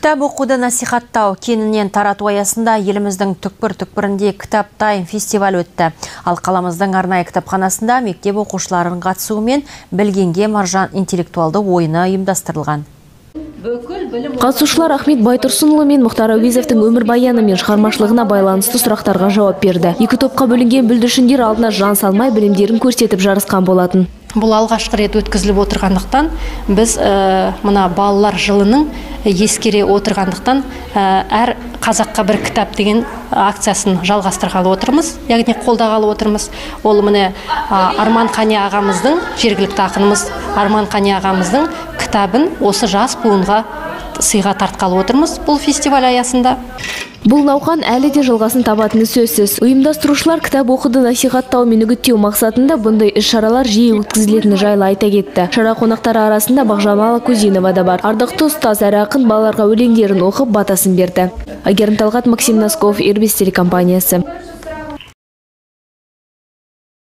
Кітап оқуды насихаттау кеңінен тарату аясында еліміздің түкпір-түкпірінде кітап тайм фестиваль өтті. Ал қаламыздың арнайы кітапханасында мектеп оқушыларының қатысуымен білгенге маржан интеллектуалды ойыны ұйымдастырылған. Қатысушылар Ахмет Байтұрсынұлы мен Мұхтар Әуезовтің өмірбаяны мен шығармашылығына байланысты сұрақтарға жауап берді. Екі топқа бөлінген бүлдіршіндер алдына жан салмай білімдерін көрсетіп жарысқан болатын. Бұл алғашқы рет өткізіліп отырғандықтан біз мына балалар жылының ескере отырғандықтан әр қазаққа бір кітап деген акциясын жалғастырғалы отырмыз, яғни қолдағалы отырмыз. Ол міне Арман Қани ағамыздың, жергілікті ақынымыз Арман Қани ағамыздың кітабын осы жас буынға сыйға тартқалы отырмыз бұл фестиваль аясында. Бұл науқан әлі де жалғасын табатыны сөзсіз. Ұйымдастырушылар кітап оқуды насихаттау мен үгіттеу мақсатында бұндай іс-шаралар жиі өткізілетіні жайлы айта кетті. Шара қонақтары арасында Бағжамал Кузинова да бар. Ардақты ұстаз әрі ақын балаларға өлеңдерін оқып батасын берді. Айгерім Талғат, Максим Носков, Ирбис телекомпаниясы.